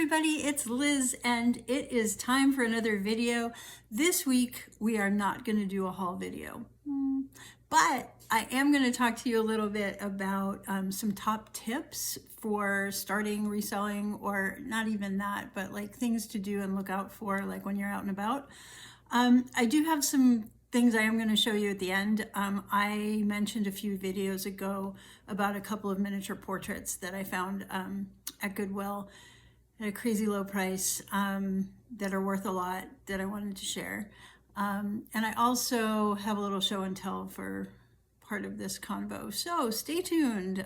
everybody, it's Liz and it is time for another video. This week we are not going to do a haul video, but I am going to talk to you a little bit about some top tips for starting reselling, or not even that, but like things to do and look out for like when you're out and about. I do have some things I am going to show you at the end. I mentioned a few videos ago about a couple of miniature portraits that I found at Goodwill at a crazy low price that are worth a lot that I wanted to share. And I also have a little show and tell for part of this convo. So stay tuned.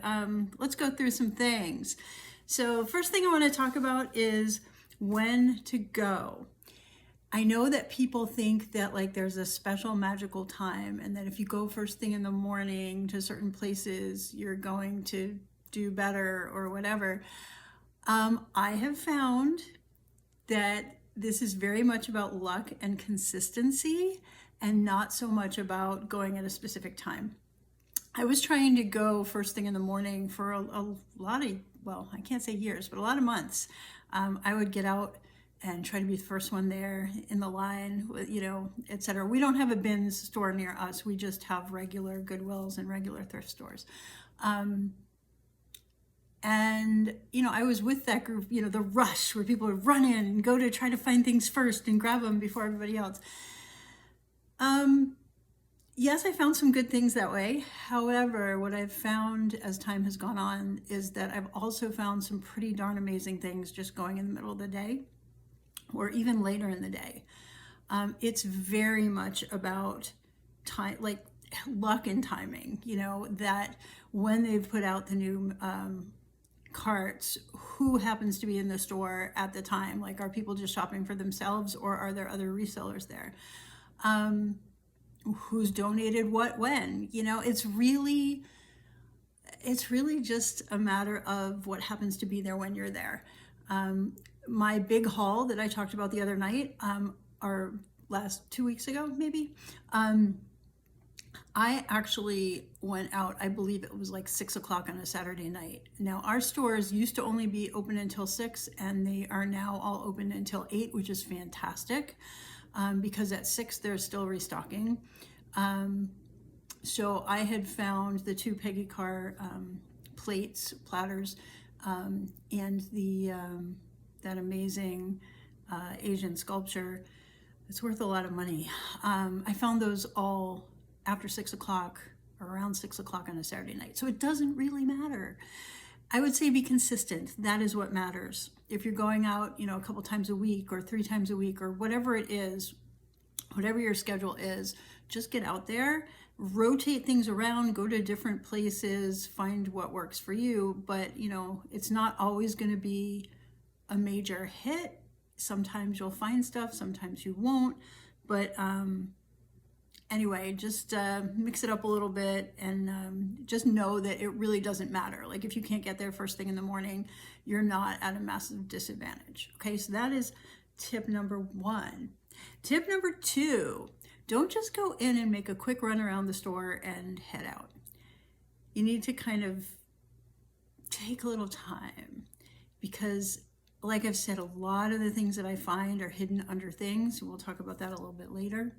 Let's go through some things. So first thing I want to talk about is when to go. I know that people think that like there's a special magical time and that if you go first thing in the morning to certain places, you're going to do better or whatever. I have found that this is very much about luck and consistency and not so much about going at a specific time. I was trying to go first thing in the morning for a lot of, well, I can't say years, but a lot of months. I would get out and try to be the first one there in the line, you know, etc. We don't have a bins store near us. We just have regular Goodwills and regular thrift stores. And, you know, I was with that group, you know, the rush where people would run in and go to try to find things first and grab them before everybody else. Yes, I found some good things that way. However, what I've found as time has gone on is that I've also found some pretty darn amazing things just going in the middle of the day or even later in the day. It's very much about time, like luck and timing, you know, that when they've put out the new carts, who happens to be in the store at the time? Like, are people just shopping for themselves or are there other resellers there? Who's donated what when? You know, it's really just a matter of what happens to be there when you're there. My big haul that I talked about the other night, or last 2 weeks ago, maybe, I actually went out, I believe it was like 6 o'clock on a Saturday night. Now, our stores used to only be open until 6, and they are now all open until 8, which is fantastic, because at 6 they're still restocking. So I had found the 2 Peggy Carr platters, and the that amazing Asian sculpture. It's worth a lot of money. I found those all after 6 o'clock or around 6 o'clock on a Saturday night. So it doesn't really matter. I would say be consistent. That is what matters. If you're going out, you know, a couple times a week or 3 times a week or whatever it is, whatever your schedule is, just get out there, rotate things around, go to different places, find what works for you. But, you know, it's not always going to be a major hit. Sometimes you'll find stuff, sometimes you won't. But anyway, just mix it up a little bit and just know that it really doesn't matter. Like if you can't get there first thing in the morning, you're not at a massive disadvantage. Okay, so that is tip number 1. Tip number 2, don't just go in and make a quick run around the store and head out. You need to kind of take a little time because, like I've said, a lot of the things that I find are hidden under things. We'll talk about that a little bit later.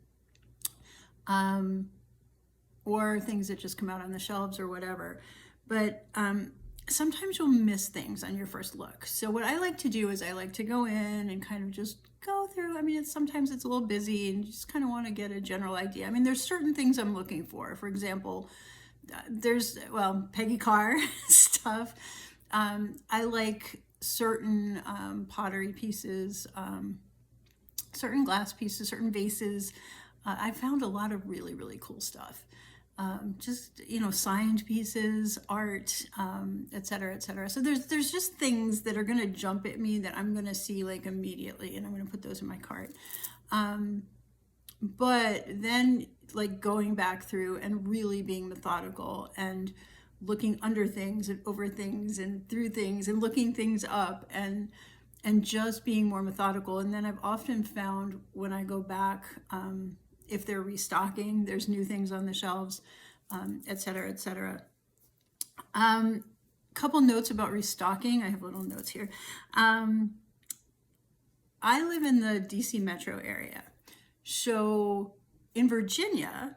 Or things that just come out on the shelves or whatever. But sometimes you'll miss things on your first look. So what I like to do is I like to go in and kind of just go through. I mean, sometimes it's a little busy and you just kind of want to get a general idea. I mean, there's certain things I'm looking for. For example, there's, well, Peggy Carr stuff. I like certain pottery pieces, certain glass pieces, certain vases. I found a lot of really, really cool stuff. Just, you know, signed pieces, art, et cetera, et cetera. So there's just things that are going to jump at me that I'm going to see like immediately, and I'm going to put those in my cart. But then like going back through and really being methodical and looking under things and over things and through things and looking things up and just being more methodical. And then I've often found when I go back, if they're restocking, there's new things on the shelves, et cetera, et cetera. Couple notes about restocking. I have little notes here. I live in the DC metro area. So in Virginia,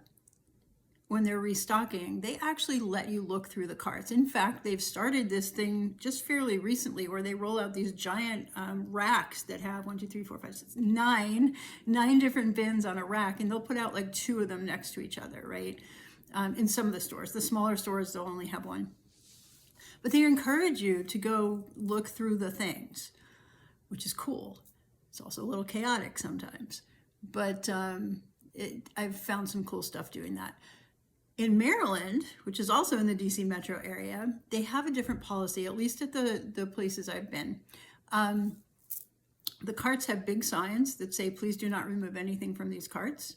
when they're restocking, they actually let you look through the carts. In fact, they've started this thing just fairly recently where they roll out these giant racks that have 1, 2, 3, 4, 5, 6, 9 different bins on a rack, and they'll put out like 2 of them next to each other, right? In some of the stores. The smaller stores, they'll only have 1. But they encourage you to go look through the things, which is cool. It's also a little chaotic sometimes, but I've found some cool stuff doing that. In Maryland, which is also in the DC metro area, they have a different policy, at least at the places I've been. The carts have big signs that say, please do not remove anything from these carts.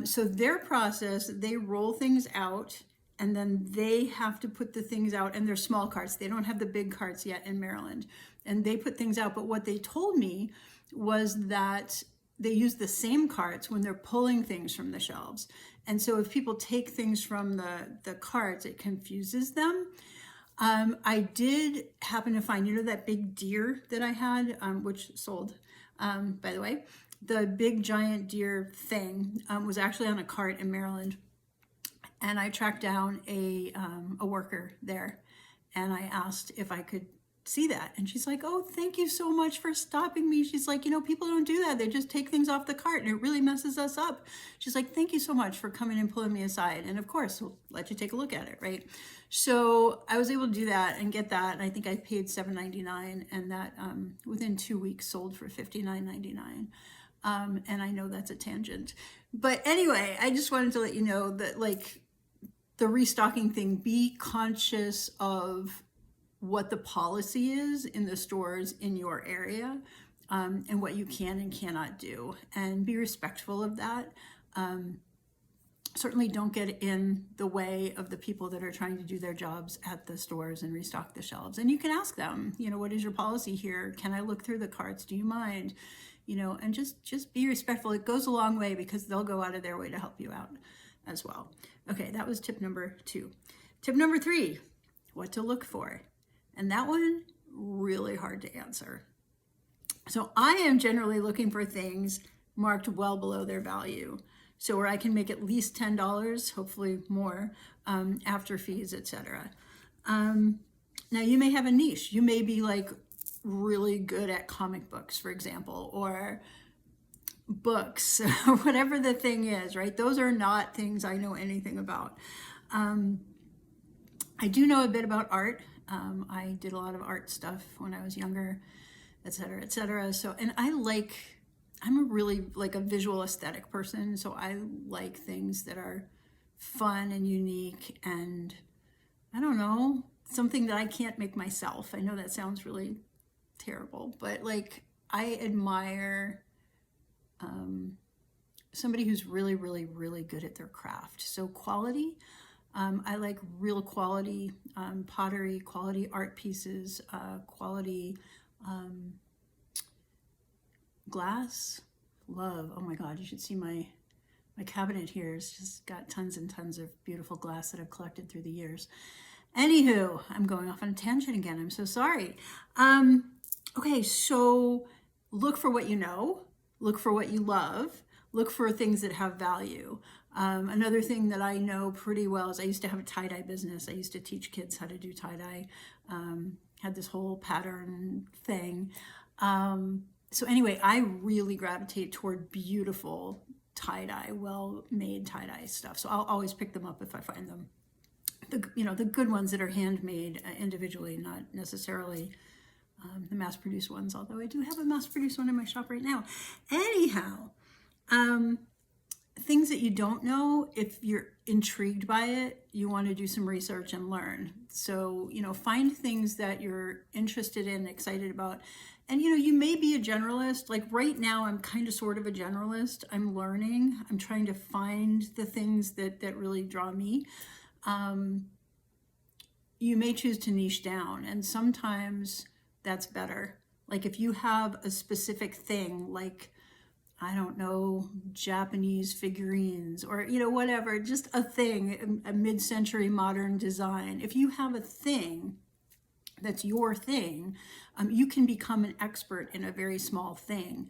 So their process, they roll things out, and then they have to put the things out, and they're small carts. They don't have the big carts yet in Maryland. And they put things out, but what they told me was that they use the same carts when they're pulling things from the shelves. And so if people take things from the carts, it confuses them. I did happen to find, that big deer that I had, which sold, by the way, the big giant deer thing was actually on a cart in Maryland. And I tracked down a worker there, and I asked if I could see that. And she's like, oh, thank you so much for stopping me. She's like, people don't do that. They just take things off the cart, and it really messes us up. She's like, thank you so much for coming and pulling me aside. And of course, we'll let you take a look at it, right? So I was able to do that and get that. And I think I paid $7.99, and that within 2 weeks sold for $59.99. And I know that's a tangent. But anyway, I just wanted to let you know that, like, the restocking thing, be conscious of what the policy is in the stores in your area, and what you can and cannot do, and be respectful of that. Certainly don't get in the way of the people that are trying to do their jobs at the stores and restock the shelves. And you can ask them, what is your policy here? Can I look through the carts? Do you mind? And just be respectful. It goes a long way, because they'll go out of their way to help you out as well. Okay, that was tip number 2. Tip number 3, what to look for. And that one, really hard to answer. So I am generally looking for things marked well below their value. So where I can make at least $10, hopefully more, after fees, etc. Now you may have a niche. You may be like really good at comic books, for example, or books, or whatever the thing is, right? Those are not things I know anything about. I do know a bit about art. I did a lot of art stuff when I was younger, et cetera, et cetera. So, and I'm a really like a visual aesthetic person. So I like things that are fun and unique, and I don't know, something that I can't make myself. I know that sounds really terrible, but like I admire somebody who's really, really, really good at their craft. So quality. I like real quality pottery, quality art pieces, quality glass. Love. Oh my God, you should see my cabinet here. It's just got tons and tons of beautiful glass that I've collected through the years. Anywho, I'm going off on a tangent again. I'm so sorry. Okay, so look for what you know. Look for what you love. Look for things that have value. Another thing that I know pretty well is I used to have a tie-dye business. I used to teach kids how to do tie-dye. Had this whole pattern thing. So anyway, I really gravitate toward beautiful tie-dye, well-made tie-dye stuff. So I'll always pick them up if I find them. The good ones that are handmade individually, not necessarily the mass-produced ones, although I do have a mass-produced one in my shop right now. Anyhow, things that you don't know, if you're intrigued by it, you want to do some research and learn. So, find things that you're interested in, excited about. And, you may be a generalist. Like right now, I'm kind of sort of a generalist. I'm learning. I'm trying to find the things that really draw me. You may choose to niche down, and sometimes that's better. Like if you have a specific thing, like, I don't know, Japanese figurines or, whatever, just a thing, a mid-century modern design. If you have a thing that's your thing, you can become an expert in a very small thing.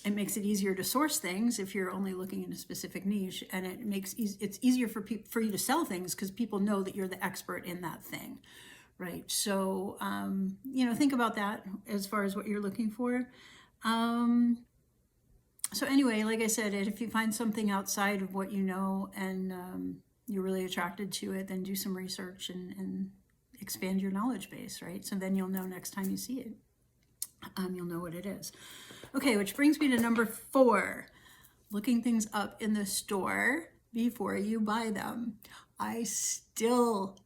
It makes it easier to source things if you're only looking in a specific niche, and it makes it's easier for you to sell things because people know that you're the expert in that thing, right? So think about that as far as what you're looking for. So anyway, like I said, if you find something outside of what you know and you're really attracted to it, then do some research and expand your knowledge base, right? So then you'll know next time you see it. You'll know what it is. Okay, which brings me to number 4, looking things up in the store before you buy them. I still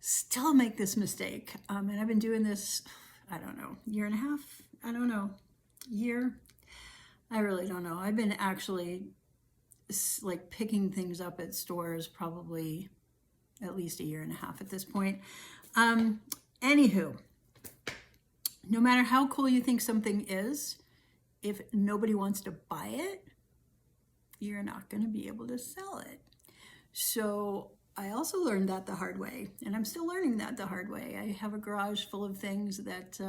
make this mistake. And I've been doing this, I don't know, year and a half? I don't know, year? I really don't know. I've been actually like picking things up at stores probably at least a year and a half at this point. Anywho, no matter how cool you think something is, if nobody wants to buy it, you're not going to be able to sell it. So I also learned that the hard way, and I'm still learning that the hard way. I have a garage full of things that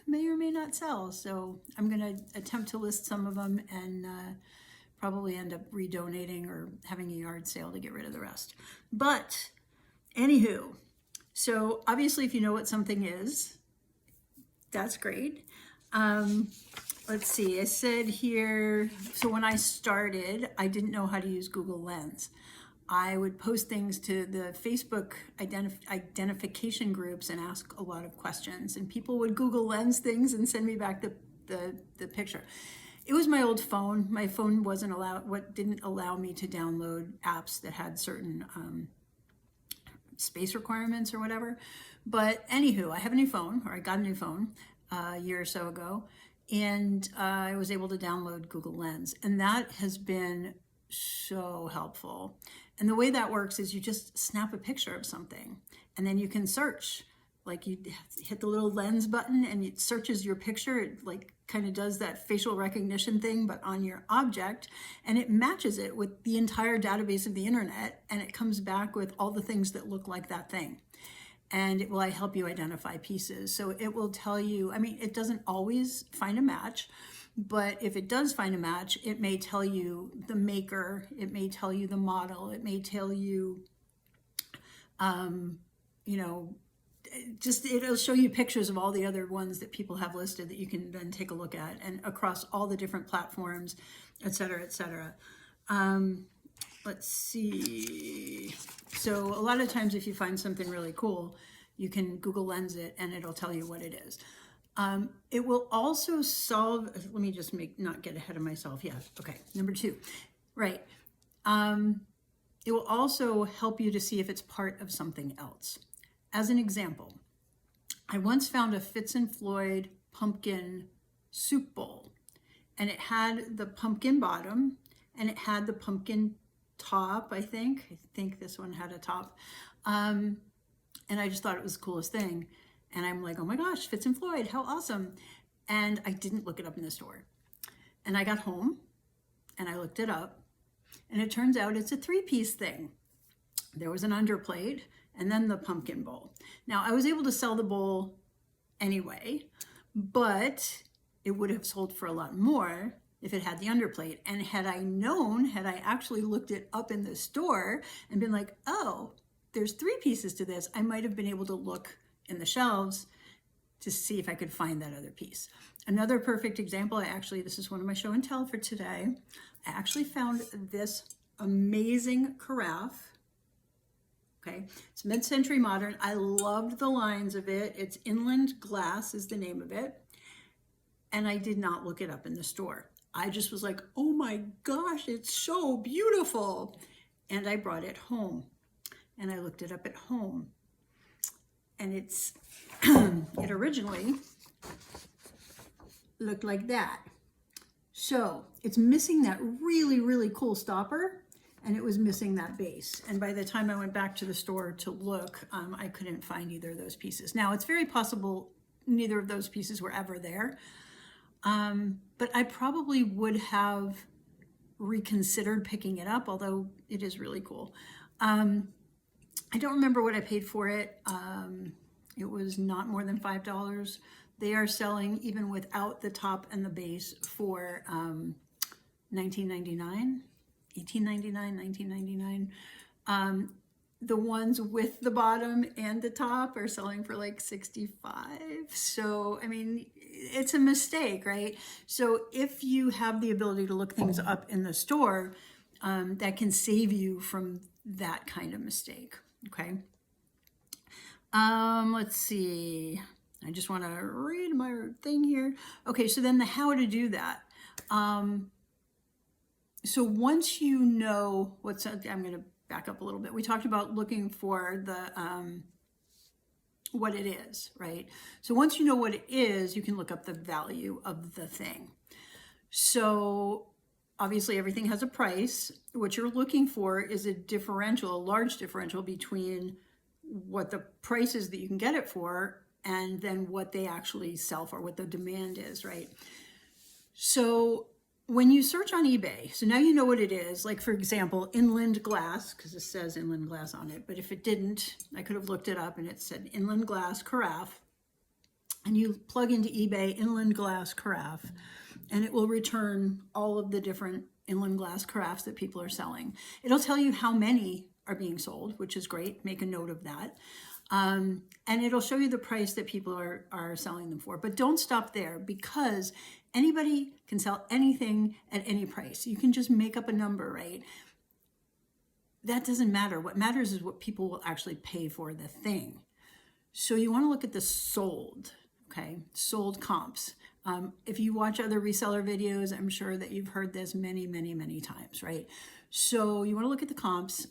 may or may not sell. So I'm going to attempt to list some of them and probably end up redonating or having a yard sale to get rid of the rest. But anywho, so obviously if you know what something is, that's great. Let's see, I said here, so when I started, I didn't know how to use Google Lens. I would post things to the Facebook identification groups and ask a lot of questions, and people would Google Lens things and send me back the picture. It was my old phone. My phone didn't allow me to download apps that had certain space requirements or whatever. But anywho, I have a new phone, or I got a new phone a year or so ago, and I was able to download Google Lens, and that has been so helpful. And the way that works is you just snap a picture of something, and then you can search. Like you hit the little lens button and it searches your picture. It like kind of does that facial recognition thing, but on your object, and it matches it with the entire database of the internet, and it comes back with all the things that look like that thing. And it will help you identify pieces. So it will tell you, I mean, it doesn't always find a match, but if it does find a match, it may tell you the maker, it may tell you the model, it may tell you, it'll show you pictures of all the other ones that people have listed that you can then take a look at, and across all the different platforms, et cetera, et cetera. Let's see. So a lot of times if you find something really cool, you can Google Lens it and it'll tell you what it is. It will also solve, let me just not get ahead of myself. Yeah, okay, number 2, right. It will also help you to see if it's part of something else. As an example, I once found a Fitz and Floyd pumpkin soup bowl, and it had the pumpkin bottom and it had the pumpkin top, I think this one had a top. And I just thought it was the coolest thing. And I'm like, oh my gosh, Fitz and Floyd, how awesome. And I didn't look it up in the store. And I got home and I looked it up, and it turns out it's a 3-piece thing. There was an underplate and then the pumpkin bowl. Now I was able to sell the bowl anyway, but it would have sold for a lot more if it had the underplate. And had I actually looked it up in the store and been like, oh, there's 3 pieces to this, I might have been able to look in the shelves to see if I could find that other piece. Another perfect example, this is one of my show and tell for today. I actually found this amazing carafe. Okay, it's mid-century modern. I loved the lines of it. It's Inland Glass is the name of it. And I did not look it up in the store. I just was like, oh my gosh, it's so beautiful. And I brought it home and I looked it up at home. And it originally looked like that. So it's missing that really, really cool stopper, and it was missing that base. And by the time I went back to the store to look, I couldn't find either of those pieces. Now, it's very possible neither of those pieces were ever there, but I probably would have reconsidered picking it up, although it is really cool. I don't remember what I paid for it. It was not more than $5. They are selling even without the top and the base for $19.99, $18.99, $19.99. The ones with the bottom and the top are selling for like $65. So, I mean, it's a mistake, right? So if you have the ability to look things up in the store, that can save you from that kind of mistake, okay? Let's see. I just want to read my thing here. Okay, so then the how to do that. So once you know what's, I'm going to back up a little bit. We talked about looking for the what it is, right? So once you know what it is, you can look up the value of the thing. So obviously everything has a price. What you're looking for is a differential, a large differential between what the price is that you can get it for and then what they actually sell for, what the demand is, right? So when you search on eBay, so now you know what it is. Like, for example, inland glass, because it says inland glass on it, but if it didn't, I could have looked it up and it said inland glass carafe. And you plug into eBay inland glass carafe, and it will return all of the different inland glass carafes that people are selling. It'll tell you how many are being sold, which is great. Make a note of that. And it'll show you the price that people are selling them for. But don't stop there, because anybody can sell anything at any price. You can just make up a number, right? That doesn't matter. What matters is what people will actually pay for the thing. So you want to look at the sold, okay? Sold comps. If you watch other reseller videos, I'm sure that you've heard this many, many, many times, right? So you want to look at the comps.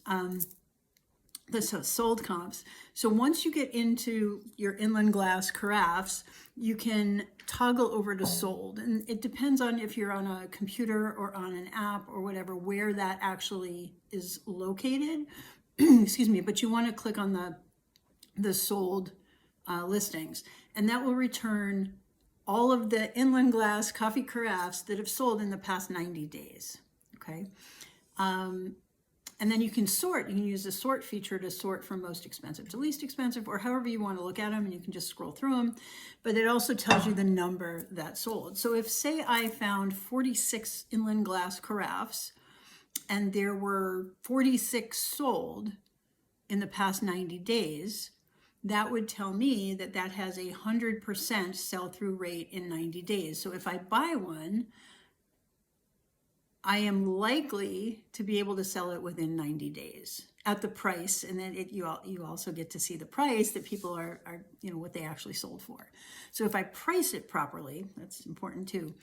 The sold comps. So once you get into your inland glass carafes, you can toggle over to sold. And it depends on if you're on a computer or on an app or whatever, where that actually is located. Excuse me, but you want to click on the sold listings, and that will return all of the inland glass coffee carafes that have sold in the past 90 days, okay? And then you can sort. You can use the sort feature to sort from most expensive to least expensive, or however you want to look at them, and you can just scroll through them. But it also tells you the number that sold. So if, say, I found 46 inland glass carafes, and there were 46 sold in the past 90 days, that would tell me that that has a 100% sell-through rate in 90 days. So if I buy one, I am likely to be able to sell it within 90 days at the price. And then you also get to see the price that people are, what they actually sold for. So if I price it properly, that's important too.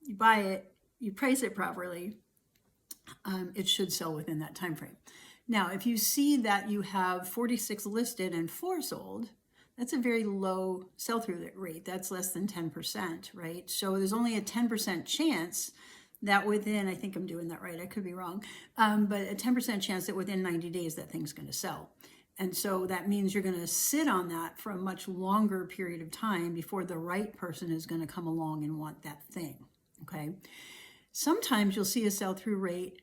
You buy it, you price it properly, it should sell within that time frame. Now, if you see that you have 46 listed and 4 sold, that's a very low sell-through rate. That's less than 10%, right? So there's only a 10% chance that within, I think I'm doing that right, I could be wrong, but a 10% chance that within 90 days that thing's going to sell. And so that means you're going to sit on that for a much longer period of time before the right person is going to come along and want that thing, okay? Sometimes you'll see a sell-through rate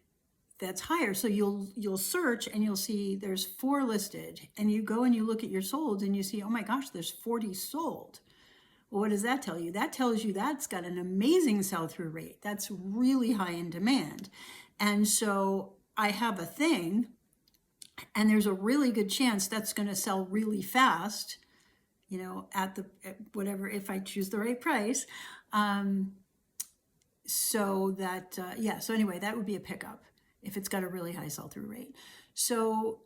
that's higher. So you'll search and you'll see there's 4 listed, and you go and you look at your solds and you see, oh my gosh, there's 40 sold. Well, what does that tell you? That tells you that's got an amazing sell-through rate. That's really high in demand. And so I have a thing, and there's a really good chance that's going to sell really fast, at whatever, if I choose the right price. So anyway, that would be a pickup if it's got a really high sell-through rate. So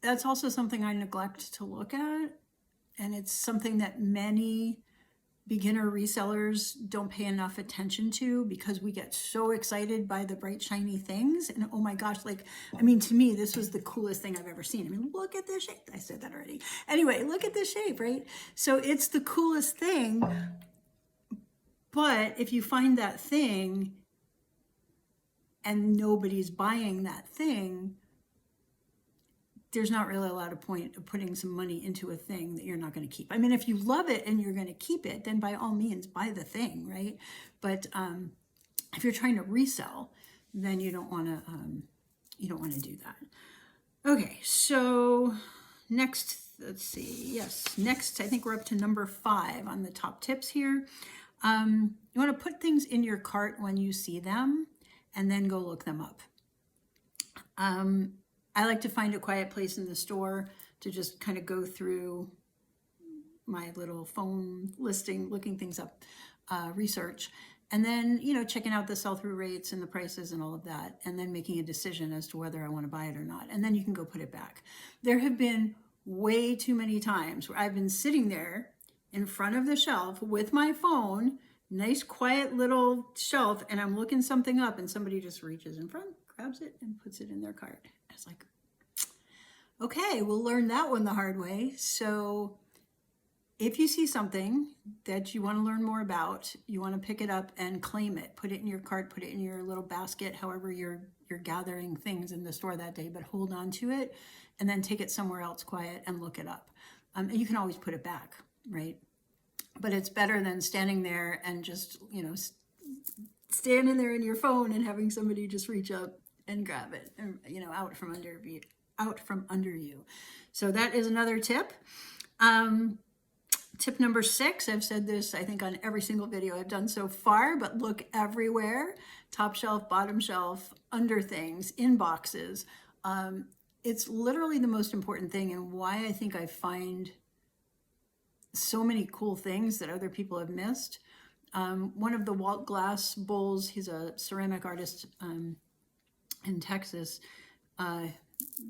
that's also something I neglect to look at. And it's something that many beginner resellers don't pay enough attention to, because we get so excited by the bright, shiny things. And oh my gosh, to me, this was the coolest thing I've ever seen. Look at this shape. I said that already. Anyway, look at this shape, right? So it's the coolest thing. But if you find that thing and nobody's buying that thing, there's not really a lot of point of putting some money into a thing that you're not going to keep. If you love it and you're going to keep it, then by all means buy the thing, right? But if you're trying to resell, then you don't want to do that. Okay, so next let's see, yes, next, I think we're up to number 5 on the top tips here. You want to put things in your cart when you see them and then go look them up. I like to find a quiet place in the store to just kind of go through my little phone listing, looking things up, research, and then, you know, checking out the sell-through rates and the prices and all of that, and then making a decision as to whether I want to buy it or not. And then you can go put it back. There have been way too many times where I've been sitting there in front of the shelf with my phone, nice quiet little shelf, and I'm looking something up and somebody just reaches in front, grabs it and puts it in their cart. And it's like, okay, we'll learn that one the hard way. So if you see something that you want to learn more about, you want to pick it up and claim it, put it in your cart, put it in your little basket, however you're gathering things in the store that day, but hold on to it and then take it somewhere else quiet and look it up. And you can always put it back, right? But it's better than standing there and just, you know, standing there in your phone and having somebody just reach up and grab it, and, you know, out from under you. So that is another tip. Tip number 6, I've said this, I think, on every single video I've done so far, but look everywhere, top shelf, bottom shelf, under things, in boxes. It's literally the most important thing, and why I think I find so many cool things that other people have missed. One of the Walt Glass bowls, he's a ceramic artist in Texas,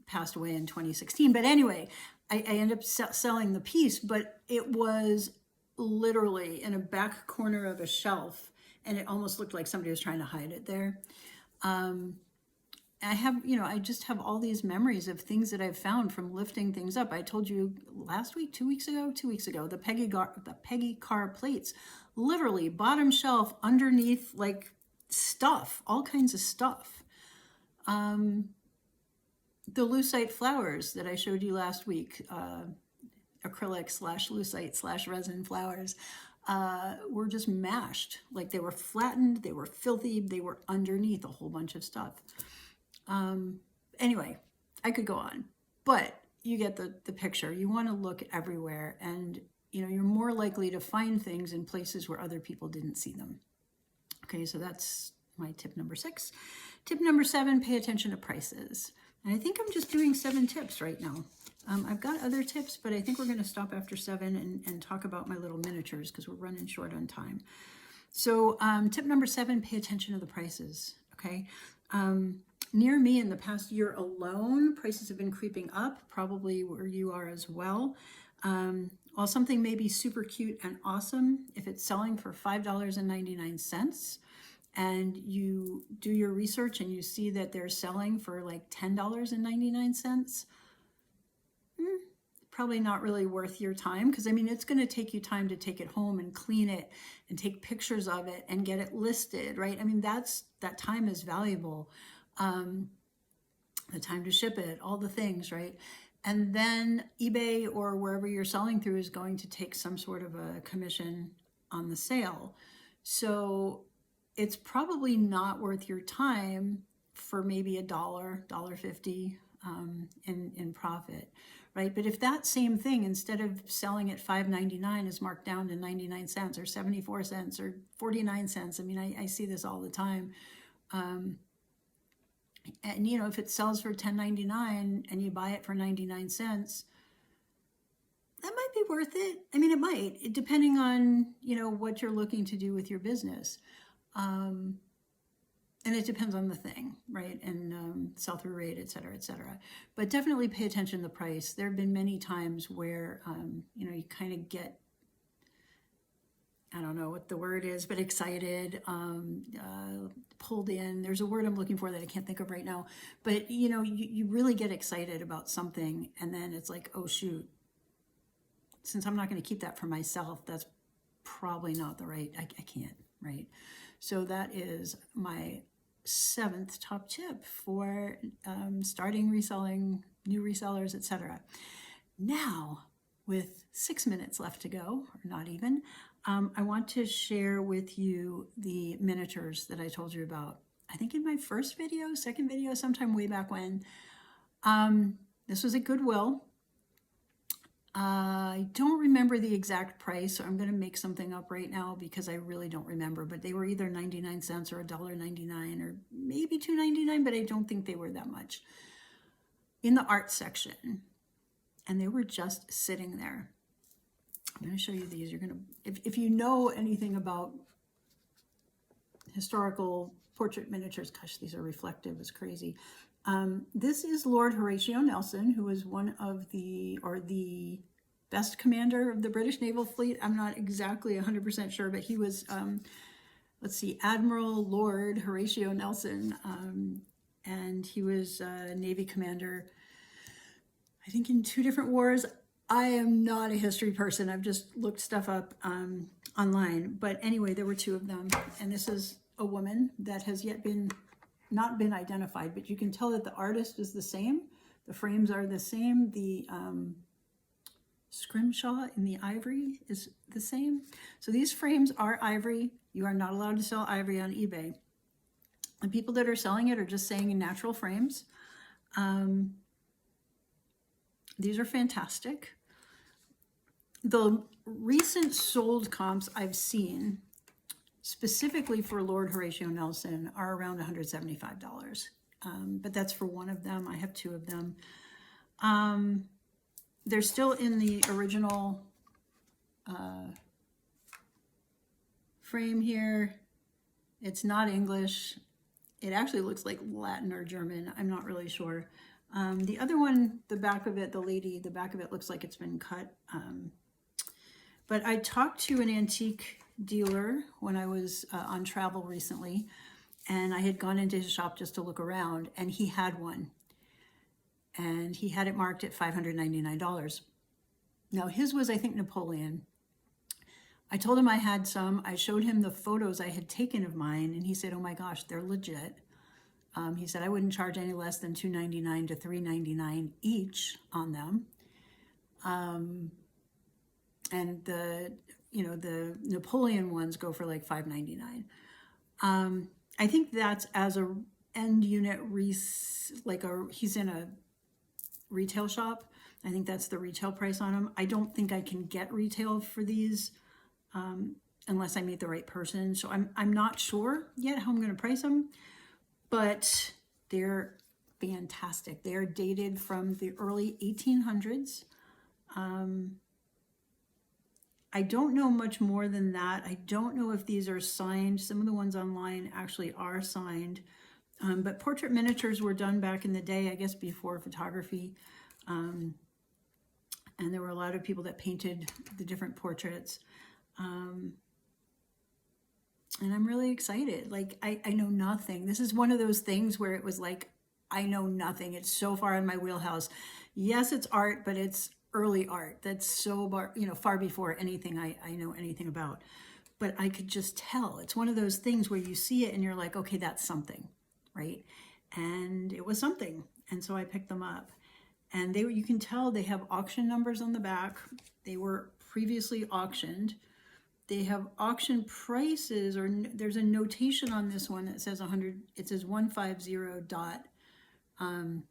passed away in 2016. But anyway, I ended up selling the piece, but it was literally in a back corner of a shelf, and it almost looked like somebody was trying to hide it there. I just have all these memories of things that I've found from lifting things up. I told you last week, 2 weeks ago, the Peggy Car plates, literally bottom shelf underneath, like stuff, all kinds of stuff. The lucite flowers that I showed you last week, acrylic / lucite / resin flowers, were just mashed. Like they were flattened, they were filthy, they were underneath a whole bunch of stuff. Anyway, I could go on, but you get the picture. You want to look everywhere, and you know, you're more likely to find things in places where other people didn't see them. Okay, so that's my tip number 6. Tip number 7, pay attention to prices. And I think I'm just doing 7 tips right now. I've got other tips, but I think we're going to stop after 7 and talk about my little miniatures because we're running short on time. So tip number 7, pay attention to the prices, okay? Near me in the past year alone, prices have been creeping up, probably where you are as well. While something may be super cute and awesome, if it's selling for $5.99 and you do your research and you see that they're selling for like $10.99, probably not really worth your time, because I mean, it's going to take you time to take it home and clean it and take pictures of it and get it listed, right? I mean, that time is valuable. The time to ship it, all the things, right? And then eBay or wherever you're selling through is going to take some sort of a commission on the sale. So it's probably not worth your time for maybe $1, $1.50 in profit, right? But if that same thing, instead of selling at $5.99, is marked down to 99 cents or 74 cents or 49 cents, I mean, I see this all the time. And, you know, if it sells for $10.99 and you buy it for 99 cents, that might be worth it. I mean, it might, depending on, you know, what you're looking to do with your business. And it depends on the thing, right? And sell-through rate, et cetera, et cetera. But definitely pay attention to the price. There have been many times where, you know, you kind of get, I don't know what the word is, but excited, pulled in. There's a word I'm looking for that I can't think of right now. But, you know, you really get excited about something, and then it's like, oh, shoot. Since I'm not going to keep that for myself, that's probably not the right, I can't, right? So that is my 7th top tip for starting reselling, new resellers, etc. Now, with 6 minutes left to go, or not even, I want to share with you the miniatures that I told you about. I think in my first video, second video, sometime way back when. This was at Goodwill. I don't remember the exact price, so I'm going to make something up right now because I really don't remember. But they were either 99 cents or $1.99 or maybe $2.99, but I don't think they were that much. In the art section, and they were just sitting there. I'm going to show you these. You're going to, if you know anything about historical portrait miniatures, gosh, these are reflective, it's crazy. This is Lord Horatio Nelson, who was one of the best commander of the British naval fleet. I'm not exactly 100% sure, but he was, let's see, Admiral Lord Horatio Nelson, and he was a Navy commander, I think, in 2 different wars. I am not a history person. I've just looked stuff up online. But anyway, there were 2 of them. And this is a woman that has yet not been identified, but you can tell that the artist is the same. The frames are the same. The scrimshaw in the ivory is the same. So these frames are ivory. You are not allowed to sell ivory on eBay. The people that are selling it are just saying in natural frames. These are fantastic. The recent sold comps I've seen, specifically for Lord Horatio Nelson, are around $175. But that's for one of them. I have 2 of them. They're still in the original frame here. It's not English. It actually looks like Latin or German. I'm not really sure. The other one, the back of it, the back of it looks like it's been cut. But I talked to an antique dealer when I was on travel recently, and I had gone into his shop just to look around, and he had one. And he had it marked at $599. Now his was, I think, Napoleon. I told him I had some. I showed him the photos I had taken of mine, and he said, oh my gosh, they're legit. He said I wouldn't charge any less than $2.99 to $3.99 each on them. And the Napoleon ones go for like $5.99. I think that's as a end unit, he's in a retail shop. I think that's the retail price on them. I don't think I can get retail for these unless I meet the right person. So I'm not sure yet how I'm going to price them, but they're fantastic. They are dated from the early 1800s. I don't know much more than that. I don't know if these are signed. Some of the ones online actually are signed. But portrait miniatures were done back in the day, I guess before photography. And there were a lot of people that painted the different portraits. And I'm really excited. Like, I know nothing. This is one of those things where it was like, I know nothing. It's so far in my wheelhouse. Yes, it's art, but it's early art. That's so far before anything I know anything about. But I could just tell. It's one of those things where you see it and you're like, okay, that's something, right? And it was something. And so I picked them up. And you can tell they have auction numbers on the back. They were previously auctioned. They have auction prices, or there's a notation on this one that says 100. It says 150 dot. I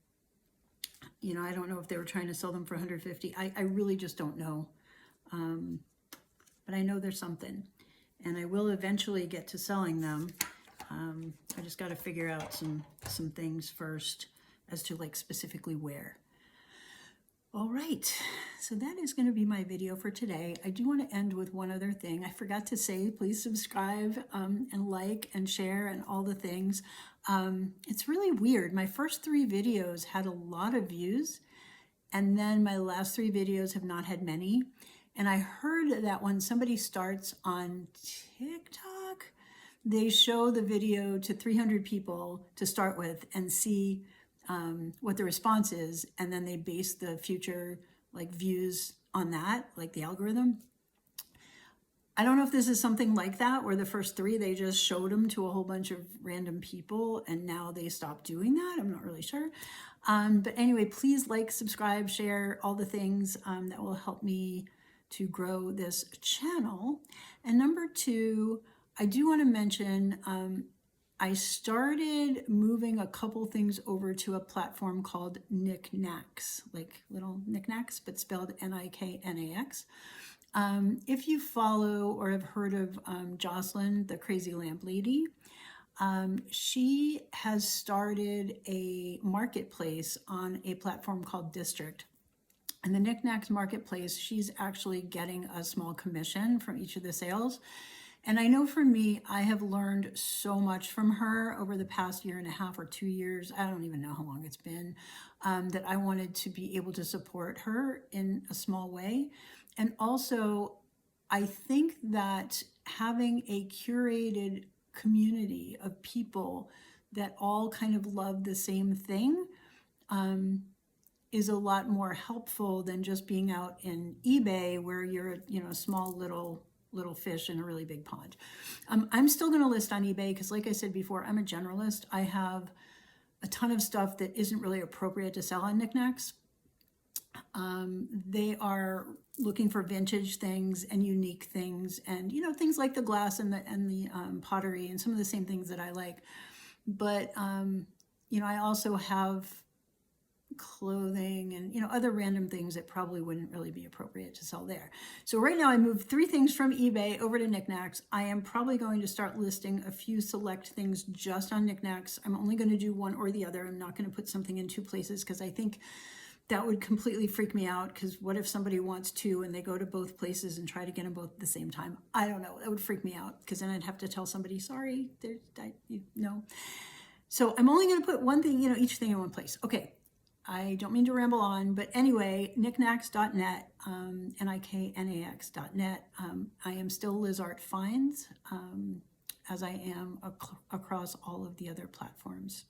don't know if they were trying to sell them for 150. I really just don't know. But I know there's something, and I will eventually get to selling them. I just got to figure out some things first as to like specifically where. All right, so that is going to be my video for today. I do want to end with one other thing. I forgot to say, please subscribe and like and share and all the things. It's really weird. My first 3 videos had a lot of views, and then my last 3 videos have not had many. And I heard that when somebody starts on TikTok, they show the video to 300 people to start with and see what the response is, and then they base the future views on that, like the algorithm. I don't know if this is something like that, where the first 3, they just showed them to a whole bunch of random people, and now they stopped doing that. I'm not really sure. But anyway, please like, subscribe, share, all the things that will help me to grow this channel. And number 2, I do want to mention, I started moving a couple things over to a platform called Knickknacks, like little knickknacks, but spelled Niknax. If you follow or have heard of Jocelyn, the Crazy Lamp Lady, she has started a marketplace on a platform called District. And the Knickknacks marketplace, she's actually getting a small commission from each of the sales. And I know for me, I have learned so much from her over the past year and a half or 2 years. I don't even know how long it's been, that I wanted to be able to support her in a small way. And also, I think that having a curated community of people that all kind of love the same thing is a lot more helpful than just being out in eBay where you're, a small little fish in a really big pond. I'm still going to list on eBay because, like I said before, I'm a generalist. I have a ton of stuff that isn't really appropriate to sell on Knickknacks. They are looking for vintage things and unique things, and things like the glass and the pottery and some of the same things that I like. But I also have clothing and other random things that probably wouldn't really be appropriate to sell there. So right now I moved 3 things from eBay over to Knickknacks. I am probably going to start listing a few select things just on Knickknacks. I'm only going to do one or the other. I'm not going to put something in 2 places because I think that would completely freak me out, because what if somebody wants 2 and they go to both places and try to get them both at the same time? I don't know. That would freak me out, because then I'd have to tell somebody, sorry, no. So I'm only going to put one thing, each thing in one place. Okay. I don't mean to ramble on, but anyway, knickknacks.net, Niknax.net. I am still Liz Art Finds, as I am across all of the other platforms.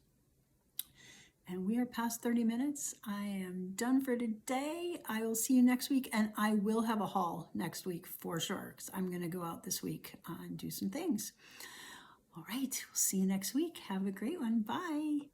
And we are past 30 minutes. I am done for today. I will see you next week, and I will have a haul next week for sure, because I'm going to go out this week and do some things. All right, we'll see you next week. Have a great one. Bye.